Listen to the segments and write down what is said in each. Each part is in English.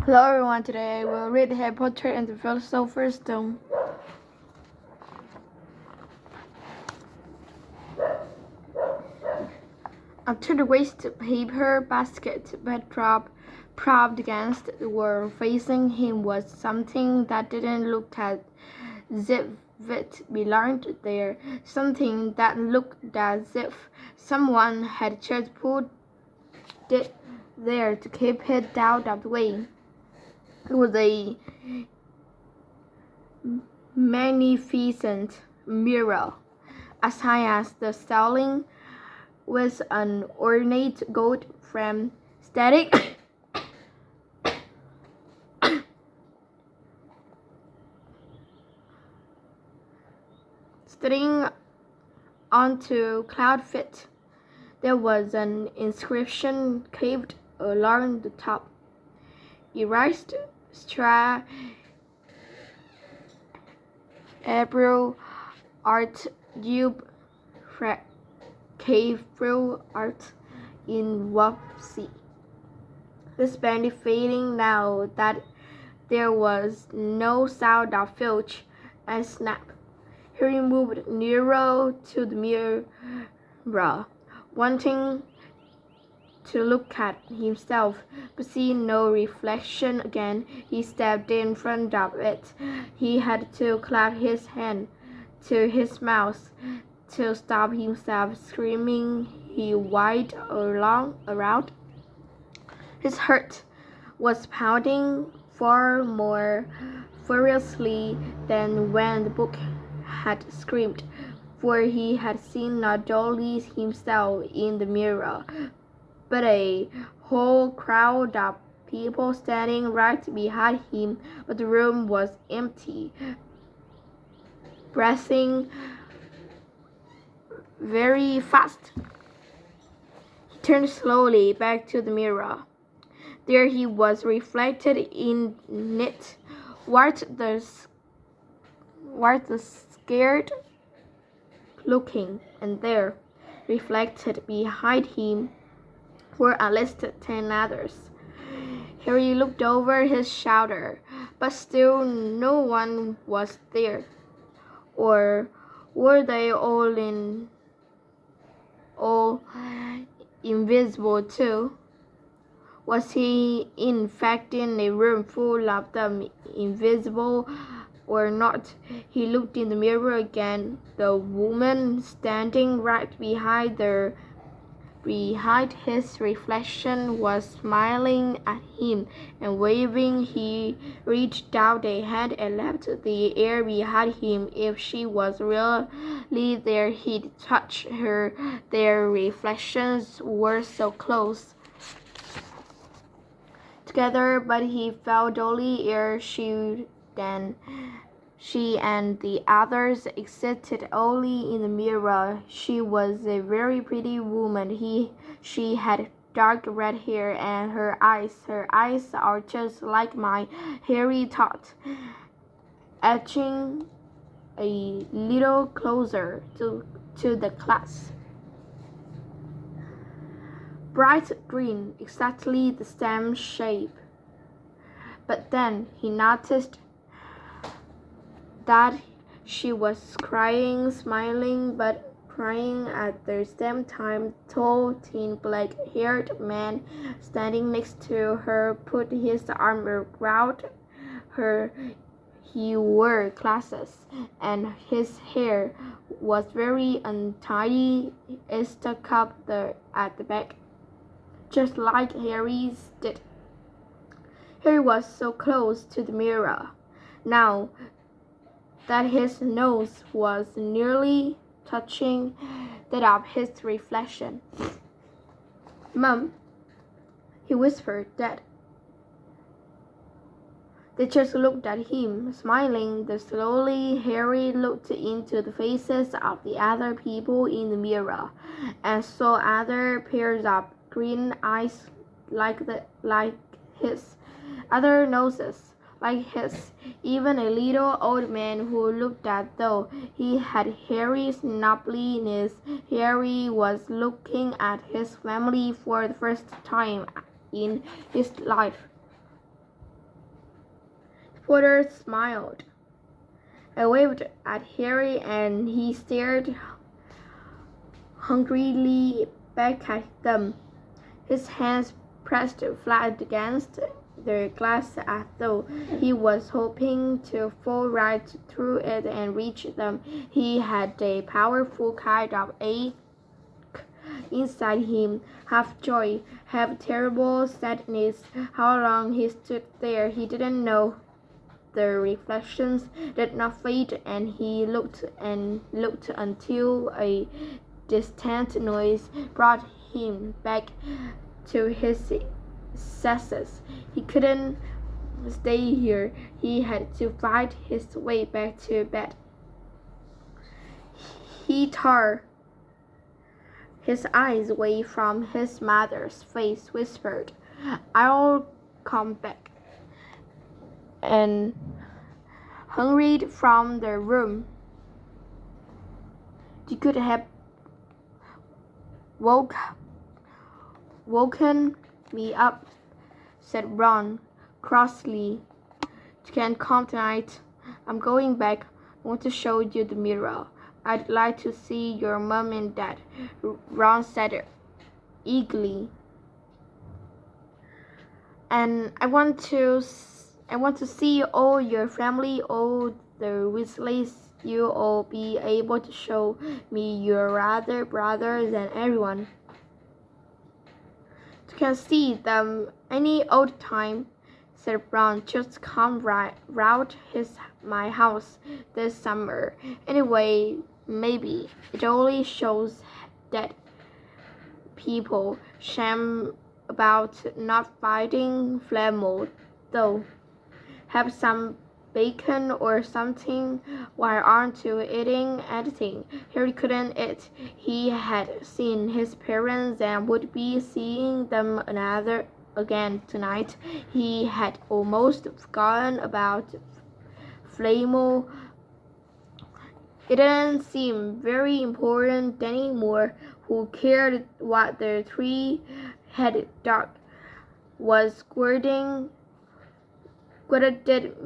Hello everyone, today we'll read Harry Potter and the Philosopher's Stone. After the waste paper basket propped against the wall facing him was something that didn't look as if it belonged there, something that looked as if someone had just put it there to keep it out of the way. It was a magnificent mirror, as high as the ceiling, with an ornate gold frame standing onto cloud feet. There was an inscription carved along the top. Erased Stra April Art Dube Cathedral Art in Wapsi. This band feeling now that there was no sound of filch and snap. He moved nearer to the mirror, wanting to look at himself, but seeing no reflection again. He stepped in front of it. He had to clap his hand to his mouth to stop himself screaming. He whined around. His heart was pounding far more furiously than when the book had screamed, for he had seen not only himself in the mirror, but a whole crowd of people standing right behind him. But the room was empty. Breathing very fast, he turned slowly back to the mirror. There he was reflected in it. What the scared looking, and there, reflected behind him, were at least 10 others. Harry looked over his shoulder, but still no one was there. Or were they all invisible too? Was he in fact in a room full of them, invisible or not? He looked in the mirror again. The woman standing right behind his reflection was smiling at him and waving. He reached out a hand and left the air behind him. If she was really there, he'd touch her. Their reflections were so close together, but he felt only ere she and the others existed only in the mirror. She was a very pretty woman. She had dark red hair, and her eyes are just like mine, Harry thought, edging a little closer to the class. Bright green, exactly the same shape. But then he noticed that she was crying, smiling, but crying at the same time. Tall, thin, black-haired man standing next to her put his arm around her. He wore glasses, and his hair was very untidy, stuck up at the back, just like Harry's did. Harry was so close to the mirror now that his nose was nearly touching that of his reflection. "Mum," he whispered. "Dad." They just looked at him, smiling. Then slowly Harry looked into the faces of the other people in the mirror and saw other pairs of green eyes like his, other noses like his, even a little old man who looked as though he had Harry's snubbliness. Harry was looking at his family for the first time in his life. Potter smiled. I waved at Harry and he stared hungrily back at them, his hands pressed flat against the glass as though he was hoping to fall right through it and reach them. He had a powerful kind of ache inside him, half joy, half terrible sadness. How long he stood there, he didn't know. The reflections did not fade, and he looked and looked until a distant noise brought him back to his senses. He couldn't stay here. He had to fight his way back to bed. He tore his eyes away from his mother's face, whispered, "I'll come back," and hurried from the room. You could have woken me up, said Ron crossly. "You can't come tonight. I'm going back. I want to show you the mirror. I'd like to see your mom and dad," Ron said eagerly. "And I want to see all your family, all the Weasleys. You'll be able to show me your other brothers and everyone. You can see them any old time," said Ron. "Just come round my house this summer. Anyway, maybe it only shows dead people. Shame about not finding Flannel, though. Have some bacon or something. Why aren't you eating anything?" Harry couldn't eat. He had seen his parents and would be seeing them again tonight. He had almost forgotten about Flannel. It didn't seem very important anymore. Who cared what the three-headed dog was squirting? What it did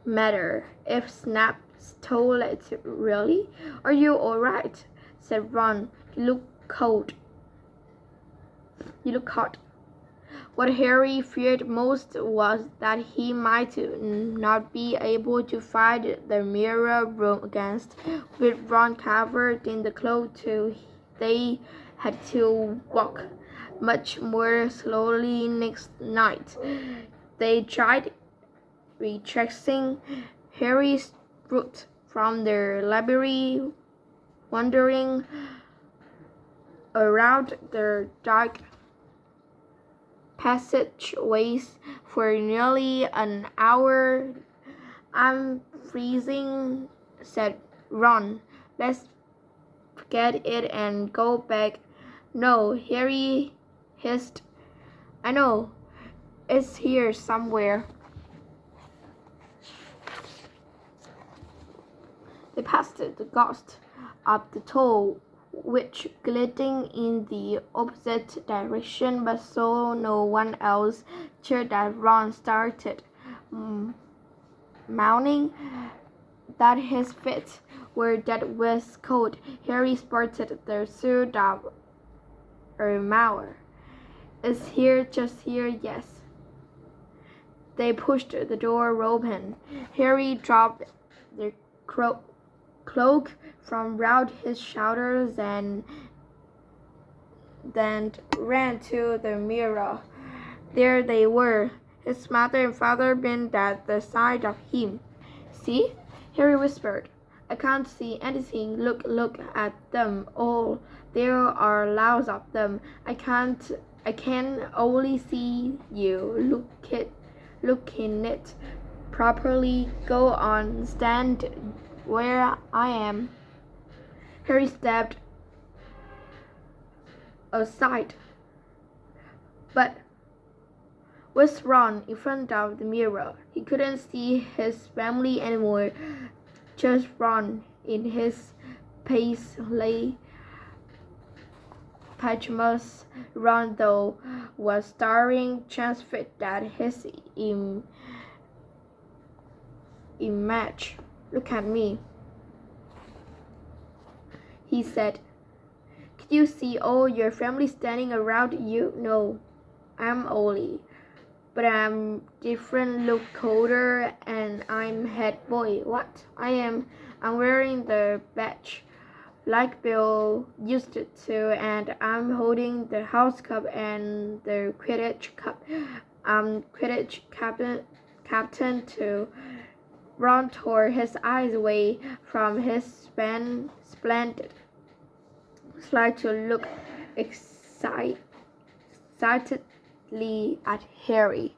matter if Snap stole it, really? "Are you all right?" said Ron. You look cold. What Harry feared most was that he might not be able to find the mirror room against. With Ron covered in the cloak too, they had to walk much more slowly next night. They tried retracing Harry's route from the library, wandering around the dark passageways for nearly an hour. "I'm freezing," said Ron. "Let's forget it and go back." "No," Harry hissed. "I know. It's here somewhere." They passed the ghost up the tall, which gliding in the opposite direction, but saw no one else. Cheered that Ron started moaning that his feet were dead with cold. Harry sported the suit of armor. "It's here, just here, yes." They pushed the door open. Harry dropped the cloak from round his shoulders and then ran to the mirror. There they were, his mother and father bent at the side of him. "See?" Harry whispered. "I can't see anything. Look at them all. There are lots of them. I can only see you. Look in it properly. Go on, stand where I am." Harry stepped aside, but was Ron in front of the mirror. He couldn't see his family anymore, just Ron in his paisley pajamas. Ron, though, was staring transfixed at his image. Look at me, he said. Could you see all your family standing around you? No, I'm Ollie. But I'm different, look colder, and I'm head boy. What? I'm wearing the badge, like Bill used to, and I'm holding the house cup and the Quidditch cup. I'm Quidditch captain too. Ron tore his eyes away from his splendid slide to look excitedly at Harry.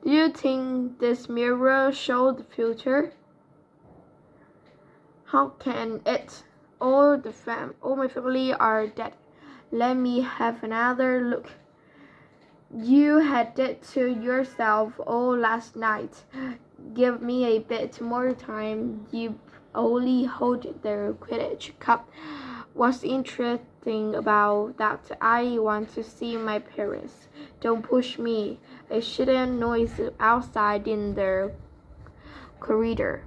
Do you think this mirror shows the future? How can it? All my family are dead. Let me have another look. You had it to yourself all last night. Give me a bit more time. You only hold the Quidditch cup. What's interesting about that? I want to see my parents. Don't push me. A shouldn't noise outside in the corridor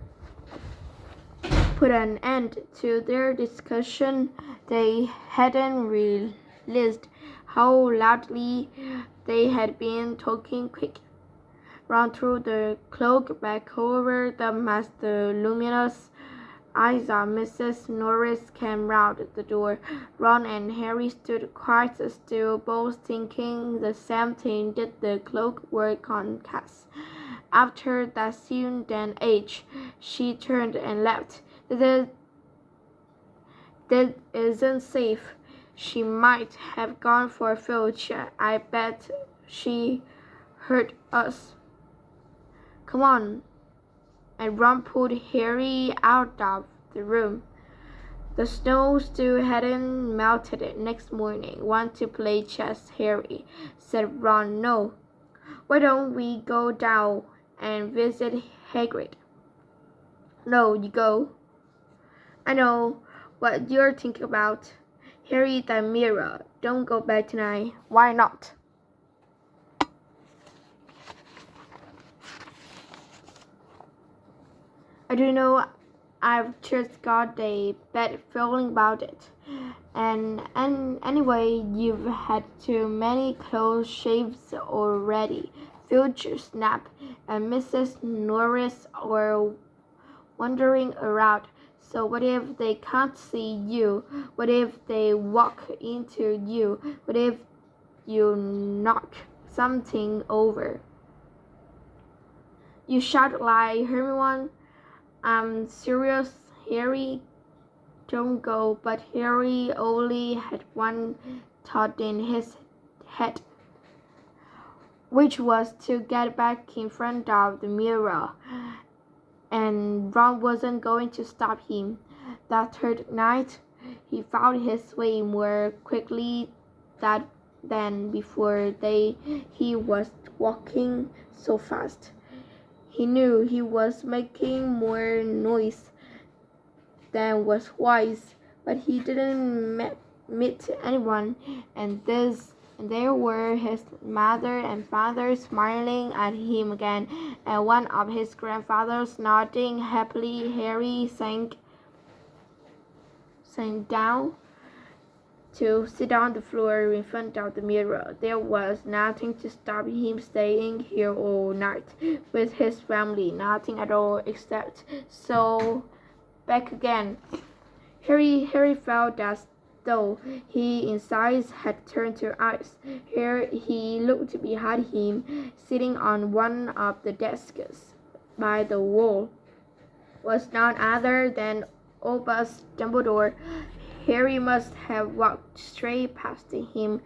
put an end to their discussion. They hadn't realized how loudly they had been talking. Quick, Ron threw the cloak back over them as the luminous eyes of Mrs. Norris came round the door. Ron and Harry stood quite still, both thinking the same thing. Did the cloak work on Cass? After that soon then age, she turned and left. That isn't safe. She might have gone for a filch. I bet she heard us. Come on. And Ron pulled Harry out of the room. The snow still hadn't melted next morning. Want to play chess, Harry? Said Ron. No. Why don't we go down and visit Hagrid? No, you go. I know what you're thinking about. Harry, the mirror. Don't go back tonight. Why not? I don't know. I've just got a bad feeling about it. And anyway, you've had too many close shaves already. Filch, Snap, and Mrs. Norris were wandering around. So what if they can't see you? What if they walk into you? What if you knock something over? You shout like Hermione. I'm serious, Harry. Don't go. But Harry only had one thought in his head, which was to get back in front of the mirror. And Ron wasn't going to stop him. That third night, he found his way more quickly than before. He was walking so fast. He knew he was making more noise than was wise, but he didn't meet anyone, and there were his mother and father smiling at him again, and one of his grandfathers nodding happily. Harry sank down to sit on the floor in front of the mirror. There was nothing to stop him staying here all night with his family, nothing at all except so back again. Harry felt as though he inside had turned to ice. Here he looked behind him, sitting on one of the desks by the wall, was none other than Albus Dumbledore. Harry must have walked straight past him,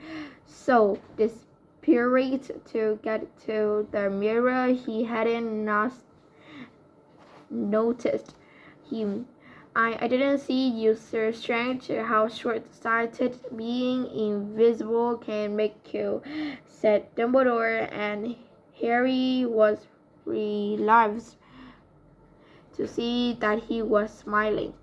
so desperate to get to the mirror he hadn't noticed him. I didn't see you, sir. Strange how short-sighted being invisible can make you, said Dumbledore, and Harry was relieved to see that he was smiling.